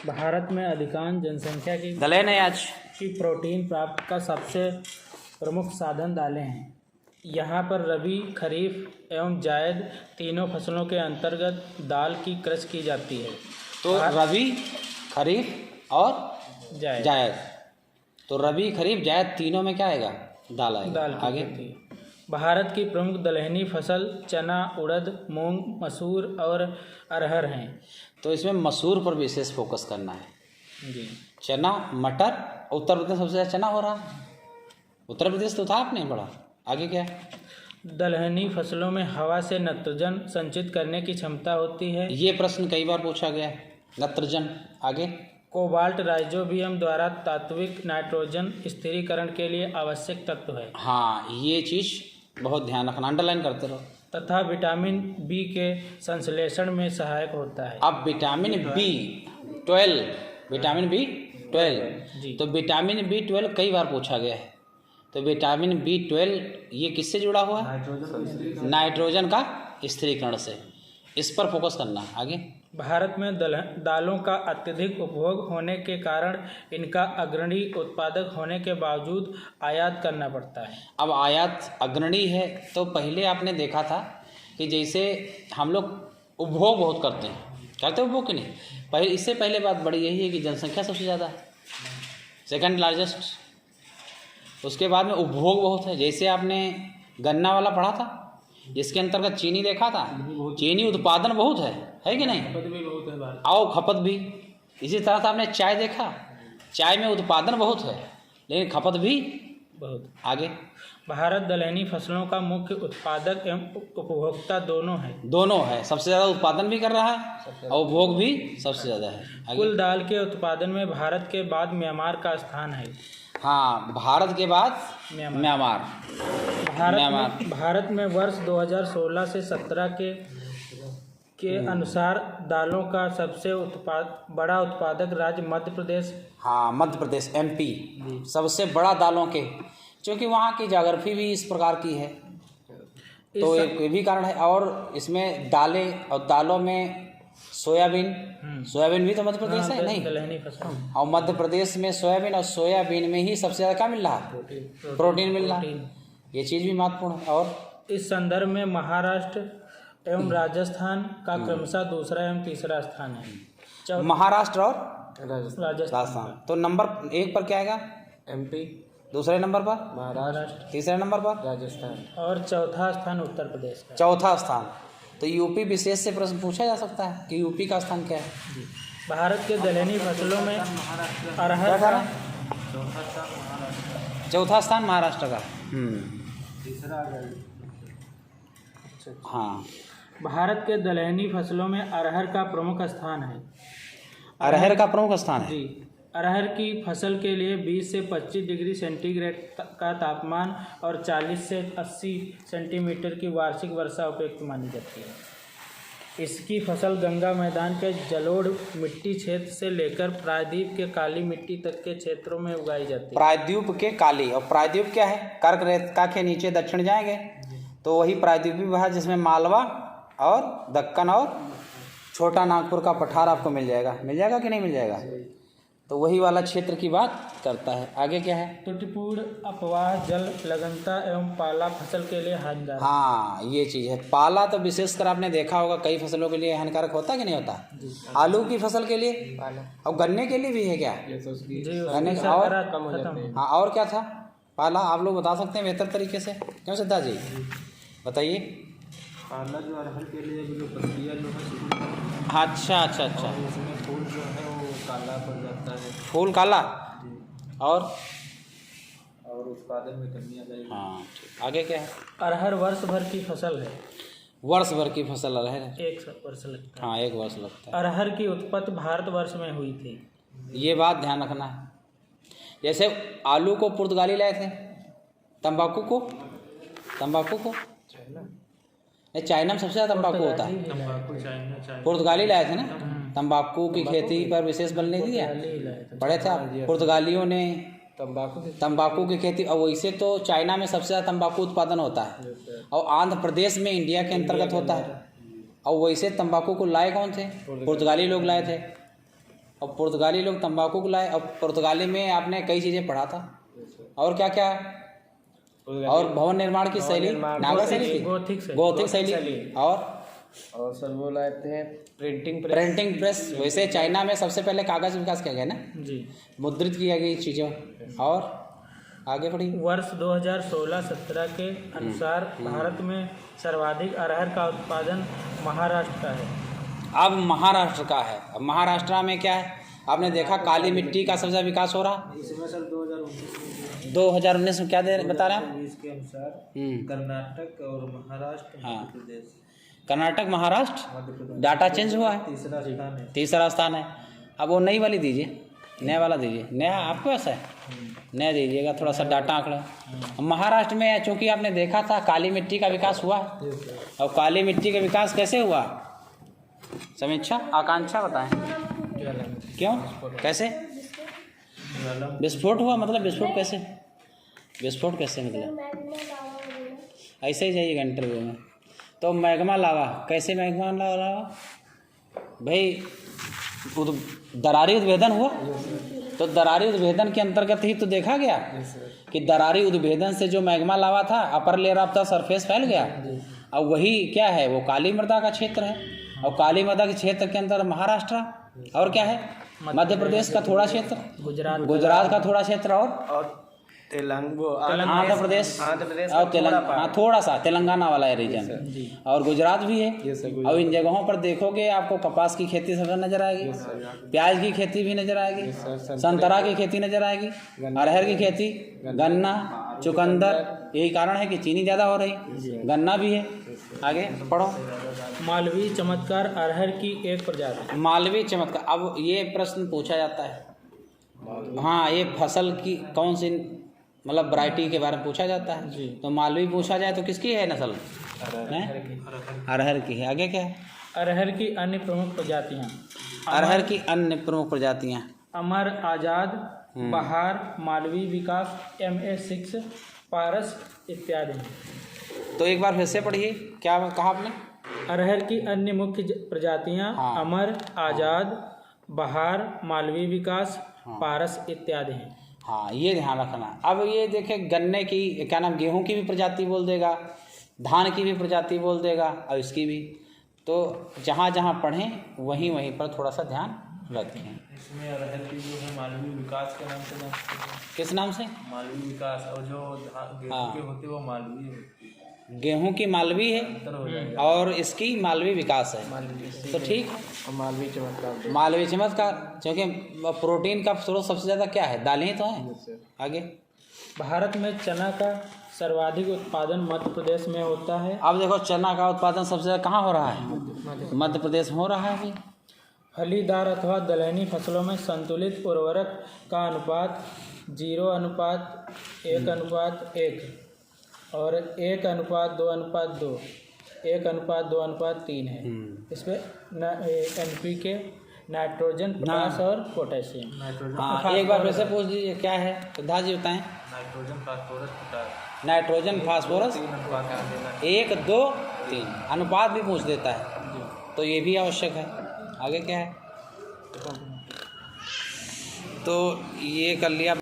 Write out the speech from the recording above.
भारत में अधिकांश जनसंख्या की प्रोटीन प्राप्त का सबसे प्रमुख साधन दालें हैं। यहाँ पर रबी, खरीफ एवं जायद तीनों फसलों के अंतर्गत दाल की कृषि की जाती है। तो रबी, खरीफ और जायद। तो रबी, खरीफ, जायद तीनों में क्या आएगा? दाल आएगा। दाल की आगे खेती है। भारत की प्रमुख दलहनी फसल चना, उड़द, मूंग, मसूर और अरहर हैं। तो इसमें मसूर पर विशेष फोकस करना है जी। चना, मटर। उत्तर प्रदेश सबसे ज़्यादा चना हो रहा है। उत्तर प्रदेश तो था, आपने पढ़ा। आगे क्या है? दलहनी फसलों में हवा से नाइट्रोजन संचित करने की क्षमता होती है। ये प्रश्न कई बार पूछा गया है, नाइट्रोजन। आगे कोबाल्ट राइजोबियम द्वारा तात्विक नाइट्रोजन स्थिरीकरण के लिए आवश्यक तत्व है। हाँ, ये चीज़ बहुत ध्यान रखना, अंडरलाइन करते रहो। तथा विटामिन बी के संश्लेषण में सहायक होता है। अब विटामिन B12 जी। तो विटामिन B12 कई बार पूछा गया है। तो विटामिन B12 ये किससे जुड़ा हुआ है? नाइट्रोजन का स्थिरीकरण से। इस पर फोकस करना। आगे भारत में दालों का अत्यधिक उपभोग होने के कारण इनका अग्रणी उत्पादक होने के बावजूद आयात करना पड़ता है। अब आयात अग्रणी है तो पहले आपने देखा था कि जैसे हम लोग उपभोग बहुत करते हैं उपभोग कि नहीं? इससे पहले बात बड़ी यही है कि जनसंख्या सबसे ज़्यादा है, सेकंड लार्जेस्ट। उसके बाद में उपभोग बहुत है। जैसे आपने गन्ना वाला पढ़ा था, जिसके अंतर्गत चीनी देखा था। चीनी उत्पादन बहुत है कि नहीं? खपत भी बहुत है भारत। और खपत भी। इसी तरह से आपने चाय देखा, चाय में उत्पादन बहुत है लेकिन खपत भी बहुत। आगे भारत दलहनी फसलों का मुख्य उत्पादक एवं उपभोक्ता दोनों है। सबसे ज़्यादा उत्पादन भी कर रहा है और उपभोग भी सबसे ज़्यादा है। आगे। कुल दाल के उत्पादन में भारत के बाद म्यांमार का स्थान है। हाँ, भारत के बाद म्यांमार। भारत में वर्ष 2016 से 17 के अनुसार दालों का सबसे बड़ा उत्पादक राज्य मध्य प्रदेश। हाँ, मध्य प्रदेश MP सबसे बड़ा दालों के, क्योंकि वहाँ की ज्योग्राफी भी इस प्रकार की है, तो ये भी कारण है। और इसमें दालें और दालों में सोयाबीन भी तो मध्य प्रदेश है नहीं? दलहनी फसल। और मध्य प्रदेश में सोयाबीन और सोयाबीन में ही सबसे ज़्यादा क्या मिल रहा है? प्रोटीन मिल रहा है। ये चीज़ भी महत्वपूर्ण है। और इस संदर्भ में महाराष्ट्र एवं राजस्थान का क्रमशः दूसरा एवं तीसरा स्थान है। महाराष्ट्र और राजस्थान। तो नंबर 1 पर क्या आएगा? MP। दूसरे नंबर पर महाराष्ट्र। तीसरे नंबर पर राजस्थान। और चौथा स्थान उत्तर प्रदेश का। चौथा स्थान। तो यूपी विशेष से प्रश्न पूछा जा सकता है कि यूपी का स्थान क्या है? भारत के दलहनी फसलों में अरहर का चौथा स्थान महाराष्ट्र का। तीसरा। हाँ, भारत के दलहनी फसलों में अरहर का प्रमुख स्थान है। अरहर का प्रमुख स्थान है। जी। अरहर की फसल के लिए 20 से 25 डिग्री सेंटीग्रेड का तापमान और 40 से 80 सेंटीमीटर की वार्षिक वर्षा उपयुक्त मानी जाती है। इसकी फसल गंगा मैदान के जलोढ़ मिट्टी क्षेत्र से लेकर प्रायद्वीप के काली मिट्टी तक के क्षेत्रों में उगाई जाती है। प्रायद्वीप के काली, और प्रायद्वीप क्या है? कर्क रेखा के नीचे दक्षिण जाएंगे तो वही प्रायद्वीपीय भाग, जिसमें मालवा और दक्कन और छोटा नागपुर का पठार आपको मिल जाएगा कि नहीं मिल जाएगा? तो वही वाला क्षेत्र की बात करता है। आगे क्या है? त्रुटिपूर्ण, अपवाह, जल लगनता एवं पाला फसल के लिए हानिकारक। हाँ, ये चीज़ है। पाला तो विशेषकर आपने देखा होगा कई फसलों के लिए हानिकारक होता है कि नहीं होता? आलू की फसल के लिए और गन्ने के लिए भी है क्या? गन्ने का। और हाँ, और क्या था पाला? आप लोग बता सकते हैं बेहतर तरीके से? क्यों सिद्धार्थ जी बताइए। पाला जो अरहर के लिए जो पत्तियाँ जो है। अच्छा, उसमें फूल जो है वो काला पड़ जाता है। फूल काला और उत्पादन में कमी आ जाएगी। हाँ, ठीक। आगे क्या है? अरहर वर्ष भर की फसल है। वर्ष भर की फसल अरहर है। 1 वर्ष लगता है। हाँ, 1 वर्ष लगता है। अरहर की उत्पत्ति भारतवर्ष में हुई थी। ये बात ध्यान रखना है। जैसे आलू को पुर्तगाली लाए थे, तंबाकू को चाइना में सबसे ज़्यादा तंबाकू होता है। पुर्तगाली लाए थे ना, तंबाकू की खेती पर विशेष बल नहीं दिया। पढ़े थे आप? पुर्तगालियों ने तंबाकू की खेती, और वैसे तो चाइना में सबसे ज़्यादा तंबाकू उत्पादन होता है और आंध्र प्रदेश में इंडिया के अंतर्गत होता है। और वैसे तंबाकू को लाए कौन थे? पुर्तगाली लोग लाए थे। और पुर्तगाली लोग तंबाकू को लाए, और पुर्तगाली में आपने कई चीज़ें पढ़ा था, और क्या क्या, और भवन निर्माण की शैली नागा शैली थी, गोथिक शैली, और सर वो लाए थे प्रिंटिंग प्रेस। वैसे चाइना में सबसे पहले कागज विकास किया गया ना जी, मुद्रित किया गई चीज़ें। और आगे बढ़ी। वर्ष 2016-17 के अनुसार भारत में सर्वाधिक अरहर का उत्पादन महाराष्ट्र का है। अब महाराष्ट्र का है। अब महाराष्ट्र में क्या है, आपने देखा काली मिट्टी का सबसे विकास हो रहा। इसमें सर 2019 में क्या बता रहे हैं इसके अनुसार कर्नाटक और महाराष्ट्र, हाँ। मध्य प्रदेश, कर्नाटक, महाराष्ट्र, डाटा चेंज हुआ है, तीसरा स्थान है। अब वो नई वाली दीजिए, नया वाला दीजिए, नया आपके पास है, नया दीजिएगा, थोड़ा सा डाटा आंकड़ा। महाराष्ट्र में चूँकि आपने देखा था काली मिट्टी का विकास हुआ, और काली मिट्टी का विकास कैसे हुआ, समीक्षा आकांक्षा बताएं, क्यों, कैसे विस्फोट हुआ, मतलब विस्फोट कैसे, विस्फोट कैसे मतलब ऐसे ही जाइएगा इंटरव्यू में। तो मैग्मा लावा, कैसे मैग्मा लावा भाई, दरारी उद्भेदन हुआ, तो दरारी उद्भेदन के अंतर्गत ही तो देखा गया कि दरारी उद्भेदन से जो मैग्मा लावा था upper layer of the surface फैल गया। अब वही क्या है, वो काली मृदा का क्षेत्र है, और काली मृदा के क्षेत्र के अंदर महाराष्ट्र, और क्या है मध्य प्रदेश का थोड़ा क्षेत्र, गुजरात का थोड़ा क्षेत्र, और आंध्र प्रदेश और तेलंगाना, थोड़ा सा तेलंगाना वाला रीजन, और गुजरात भी है। और इन जगहों पर देखोगे आपको कपास की खेती सब नजर आएगी, प्याज की खेती भी नजर आएगी, संतरा की खेती नजर आएगी, अरहर की खेती, गन्ना, चुकंदर। यही कारण है कि चीनी ज़्यादा हो रही, गन्ना भी है। आगे पढ़ो। मालवीय चमत्कार अरहर की एक प्रजाति। मालवीय चमत्कार, अब ये प्रश्न पूछा जाता है, हाँ, ये फसल की कौन सी मतलब वैरायटी के बारे में पूछा जाता है। तो मालवी पूछा जाए तो किसकी है नस्ल, अरहर की है। आगे क्या है, अरहर की अन्य प्रमुख प्रजातियाँ। अरहर की अन्य प्रमुख प्रजातियाँ अमर, आजाद, बहार, मालवी विकास, MA6, पारस इत्यादि हैं। तो एक बार फिर से पढ़िए, क्या कहा आपने। अरहर की अन्य मुख्य प्रजातियाँ अमर, आजाद, बहार, मालवी विकास, पारस इत्यादि हैं। हाँ, ये ध्यान रखना। अब ये देखे गन्ने की क्या नाम, गेहूं की भी प्रजाति बोल देगा, धान की भी प्रजाति बोल देगा, और इसकी भी। तो जहाँ जहाँ पढ़ें वहीं वहीं पर थोड़ा सा ध्यान रखें। इसमें अरहर की जो है मालवी विकास के नाम से जानते हैं। किस नाम से, मालवी विकास, और जो गेहूं के होते वो मालवी होती है। गेहूं की मालवी है और इसकी मालवी विकास है, तो ठीक। मालवी चमत्कार, मालवी चमत्कार, क्योंकि प्रोटीन का स्रोत सबसे ज़्यादा क्या है, दालें ही तो हैं। आगे। भारत में चना का सर्वाधिक उत्पादन मध्य प्रदेश में होता है। अब देखो, चना का उत्पादन सबसे ज़्यादा कहाँ हो रहा है, मध्य प्रदेश में हो रहा है अभी। फलीदार अथवा दलहनी फसलों में संतुलित उर्वरक का अनुपात 0:1:1 और 1:2:2, 1:2:3 है। इस पर NPK, नाइट्रोजन, पोटाश और पोटेशियम। हाँ, एक बार फिर से पूछ लीजिए क्या है, सिद्धार्थ जी बताएं। Nitrogen, phosphorus, potash. Nitrogen, phosphorus 1, 2, 3 अनुपात भी पूछ देता है, तो ये भी आवश्यक है। आगे क्या है, तो ये कर लिया।